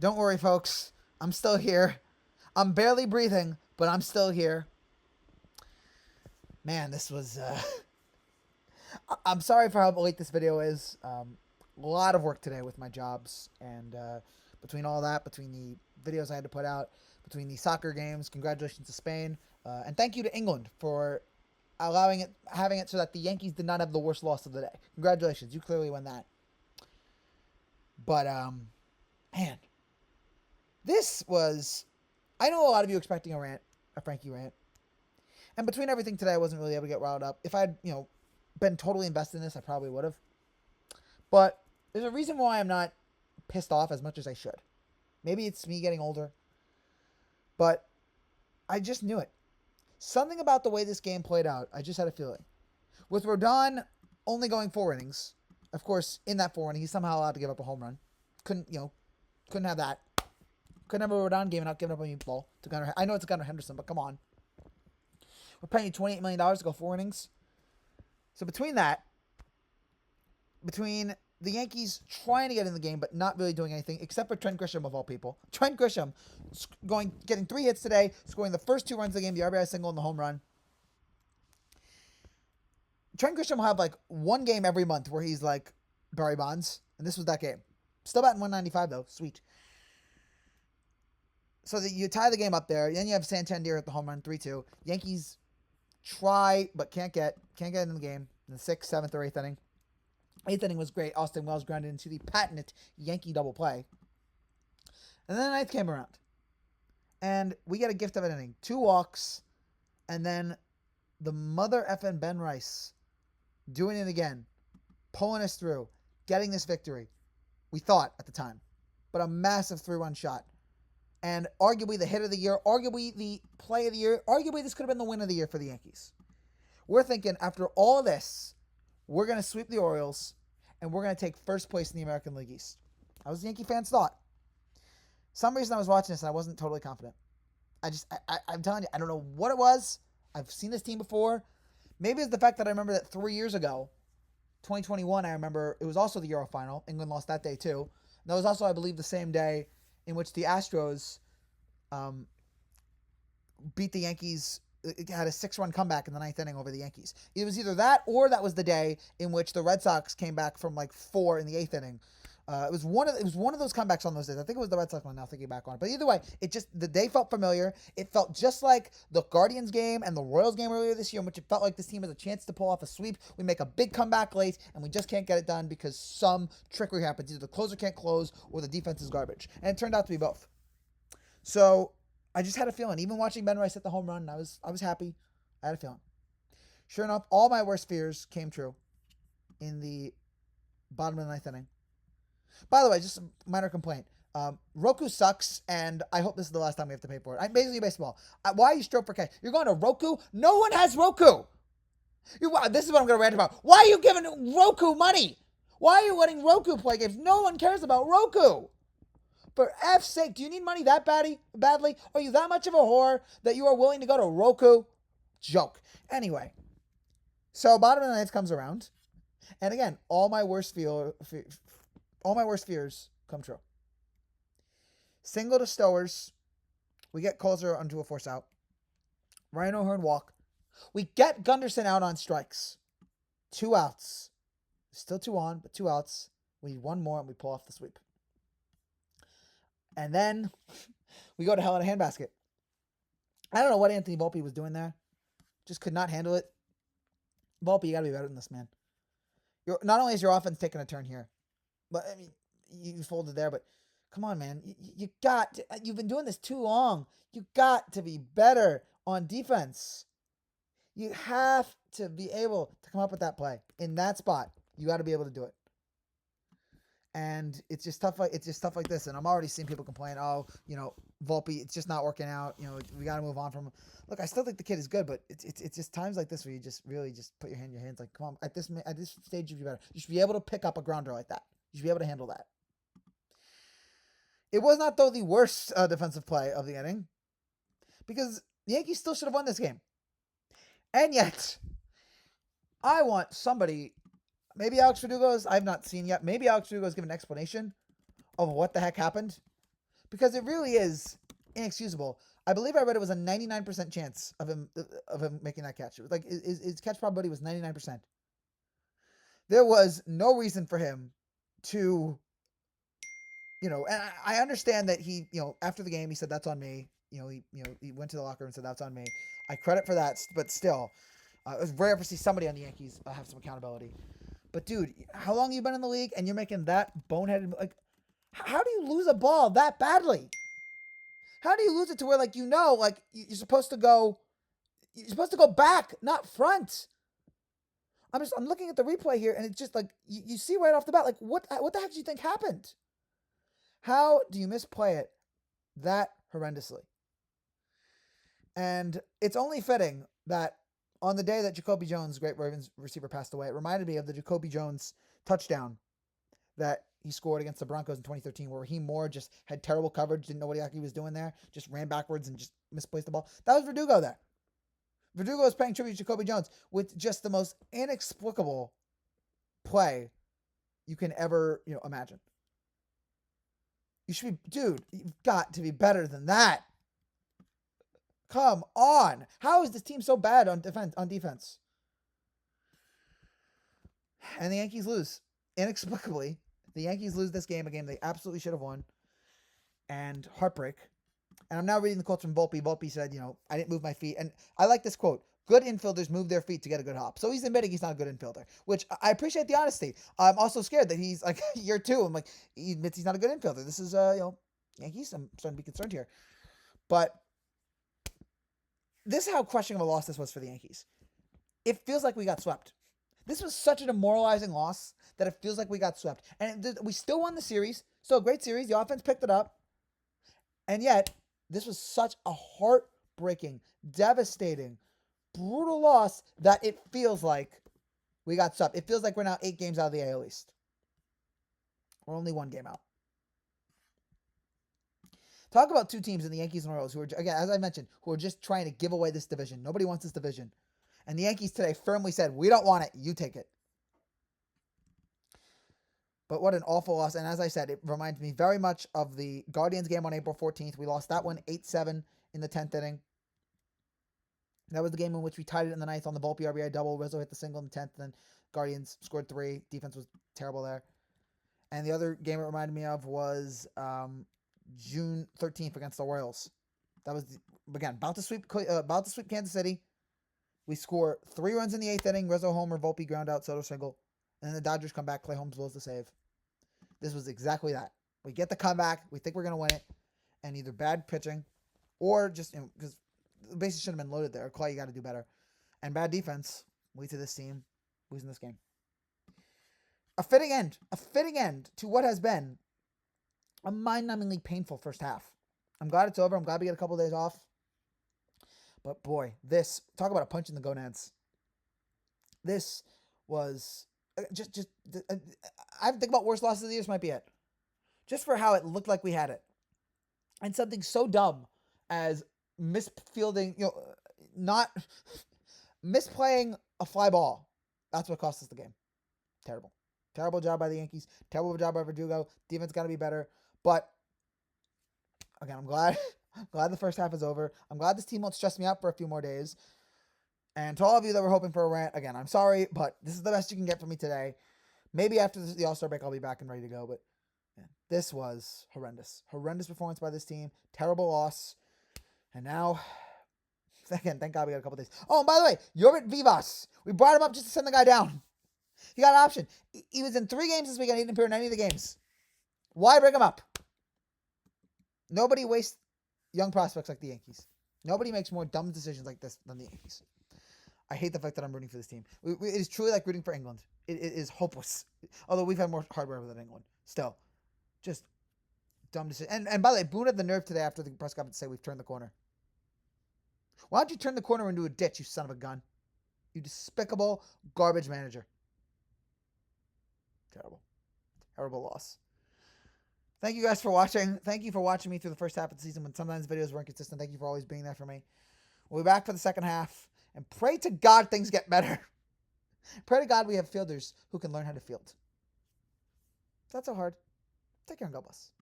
Don't worry, folks. I'm still here. I'm barely breathing, but I'm still here. Man, this was. I'm sorry for how late this video is. A lot of work today with my jobs, and between all that, between the videos I had to put out, between the soccer games, congratulations to Spain, and thank you to England for having it so that the Yankees did not have the worst loss of the day. Congratulations, you clearly won that. But man, this was. I know a lot of you expecting a Frankie rant, and between everything today, I wasn't really able to get riled up. If I'd been totally invested in this, I probably would have. But there's a reason why I'm not pissed off as much as I should. Maybe it's me getting older, but I just knew it. Something about the way this game played out, I just had a feeling. With Rodon only going 4 innings, of course, in that 4 inning, he's somehow allowed to give up a home run. Couldn't have that. Couldn't have a Rodon game without giving up a meatball to Gunnar. I know it's Gunnar Henderson, but come on. We're paying you $28 million to go 4 innings. So between the Yankees trying to get in the game but not really doing anything, except for Trent Grisham of all people. Trent Grisham getting 3 hits today, scoring the first 2 runs of the game, the RBI single and the home run. Trent Grisham will have like one game every month where he's like Barry Bonds, and this was that game. Still batting 195 though, sweet. So that you tie the game up there, then you have Santander at the home run, 3-2. Yankees try but can't get in the game in the 6th, 7th, or 8th inning. 8th inning was great. Austin Wells grounded into the patented Yankee double play. And then the 9th came around. And we get a gift of an inning. 2 walks. And then the mother effing Ben Rice doing it again. Pulling us through. Getting this victory. We thought at the time. But a massive 3-run shot. And arguably the hit of the year. Arguably the play of the year. Arguably this could have been the win of the year for the Yankees. We're thinking after all of this, we're going to sweep the Orioles, and we're going to take first place in the American League East. That was the Yankee fans' thought. Some reason I was watching this and I wasn't totally confident. I'm telling you, I don't know what it was. I've seen this team before. Maybe it's the fact that I remember that 3 years ago, 2021, I remember it was also the Euro Final. England lost that day too. And that was also, I believe, the same day in which the Astros beat the Yankees. It had a 6-run comeback in the 9th inning over the Yankees. It was either that or that was the day in which the Red Sox came back from like 4 in the 8th inning. It was one of those comebacks on those days. I think it was the Red Sox one now, thinking back on it. But either way, the day felt familiar. It felt just like the Guardians game and the Royals game earlier this year, in which it felt like this team has a chance to pull off a sweep. We make a big comeback late, and we just can't get it done because some trickery happens. Either the closer can't close or the defense is garbage. And it turned out to be both. So I just had a feeling. Even watching Ben Rice hit the home run, I was happy. I had a feeling. Sure enough, all my worst fears came true in the bottom of the 9th inning. By the way, just a minor complaint. Roku sucks, and I hope this is the last time we have to pay for it. Basically, baseball. Why are you stroke for cash? You're going to Roku? No one has Roku. This is what I'm going to rant about. Why are you giving Roku money? Why are you letting Roku play games? No one cares about Roku. For F's sake, do you need money that badly? Are you that much of a whore that you are willing to go to Roku? Joke. Anyway, so bottom of the 9th comes around, and again, all my worst fears come true. Single to Stowers, we get Colzer onto a force out. Ryan O'Hearn walk. We get Gunderson out on strikes. 2 outs. Still 2 on, but 2 outs. We need 1 more, and we pull off the sweep. And then we go to hell in a handbasket. I don't know what Anthony Volpe was doing there. Just could not handle it. Volpe, you got to be better than this, man. Not only is your offense taking a turn here, but I mean, you folded there, but come on, man. You've been doing this too long. You got to be better on defense. You have to be able to come up with that play in that spot. You got to be able to do it. And it's just stuff like this. And I'm already seeing people complain, Volpe, it's just not working out. We got to move on from him. Look, I still think the kid is good, but it's just times like this where you just really just put your hand in your hands. Like, come on, at this stage, you should be better. You should be able to pick up a grounder like that. You should be able to handle that. It was not, though, the worst defensive play of the inning, because the Yankees still should have won this game. And yet, I want somebody. Maybe Alex Verdugo I've not seen yet. Maybe Alex Verdugo has given an explanation of what the heck happened. because it really is inexcusable. I believe I read it was a 99% chance of him making that catch. It was like his catch probability was 99%. There was no reason for him to, and I understand that he, after the game he said that's on me. He went to the locker room and said that's on me. I credit for that, but still, it was rare to see somebody on the Yankees have some accountability. But dude, how long have you been in the league and you're making that boneheaded, like, how do you lose a ball that badly? How do you lose it to where, like, you're supposed to go back, not front? I'm looking at the replay here, and it's just like you see right off the bat, like, what the heck do you think happened? How do you misplay it that horrendously? And it's only fitting that on the day that Jacoby Jones, great Ravens receiver, passed away, it reminded me of the Jacoby Jones touchdown that he scored against the Broncos in 2013, where he more just had terrible coverage, didn't know what he was doing there, just ran backwards and just misplaced the ball. That was Verdugo there. Verdugo was paying tribute to Jacoby Jones with just the most inexplicable play you can ever, imagine. You should be, dude, you've got to be better than that. Come on. How is this team so bad on defense? And the Yankees lose. Inexplicably, the Yankees lose this game, a game they absolutely should have won. And heartbreak. And I'm now reading the quotes from Volpe. Volpe said, I didn't move my feet. And I like this quote. Good infielders move their feet to get a good hop. So he's admitting he's not a good infielder, which I appreciate the honesty. I'm also scared that he's like year 2. I'm like, he admits he's not a good infielder. This is, Yankees. I'm starting to be concerned here. But this is how crushing of a loss this was for the Yankees. It feels like we got swept. This was such a demoralizing loss that it feels like we got swept. And we still won the series. Still a great series. The offense picked it up. And yet, this was such a heartbreaking, devastating, brutal loss that it feels like we got swept. It feels like we're now 8 games out of the AL East. We're only 1 game out. Talk about 2 teams in the Yankees and Royals who are, again, as I mentioned, who are just trying to give away this division. Nobody wants this division. And the Yankees today firmly said, we don't want it. You take it. But what an awful loss. And as I said, it reminds me very much of the Guardians game on April 14th. We lost that one 8-7 in the 10th inning. That was the game in which we tied it in the 9th on the Volpe RBI double. Rizzo hit the single in the 10th. Then Guardians scored 3. Defense was terrible there. And the other game it reminded me of was June 13th against the Royals. That was, again, about to sweep Kansas City. We score 3 runs in the 8th inning. Rizzo homer, Volpe ground out, Soto single. And then the Dodgers come back. Clay Holmes blows the save. This was exactly that. We get the comeback. We think we're going to win it. And either bad pitching or just, because the bases should have been loaded there. Clay, you got to do better. And bad defense lead to this team losing this game. A fitting end to what has been a mind-numbingly painful first half. I'm glad it's over. I'm glad we get a couple of days off. But boy, talk about a punch in the gonads. This was I think about worst losses of the year. This might be it. Just for how it looked like we had it. And something so dumb as misfielding, not misplaying a fly ball. That's what cost us the game. Terrible. Terrible job by the Yankees. Terrible job by Verdugo. Defense got to be better. But again, I'm glad the first half is over. I'm glad this team won't stress me out for a few more days. And to all of you that were hoping for a rant, again, I'm sorry, but this is the best you can get from me today. Maybe after the All-Star break, I'll be back and ready to go. But man, this was horrendous. Horrendous performance by this team. Terrible loss. And now, again, thank God we got a couple days. Oh, and by the way, Yorit Vivas. We brought him up just to send the guy down. He got an option. He was in 3 games this weekend. He didn't appear in any of the games. Why bring him up? Nobody wastes young prospects like the Yankees. Nobody makes more dumb decisions like this than the Yankees. I hate the fact that I'm rooting for this team. It is truly like rooting for England. It is hopeless. Although we've had more hardware than England. Still. Just dumb decision. And by the way, Boone had the nerve today after the press conference to say we've turned the corner. Why don't you turn the corner into a ditch, you son of a gun? You despicable garbage manager. Terrible. Terrible loss. Thank you guys for watching. Thank you for watching me through the first half of the season when sometimes videos weren't consistent. Thank you for always being there for me. We'll be back for the second half. And pray to God things get better. Pray to God we have fielders who can learn how to field. It's not so hard. Take care and God bless.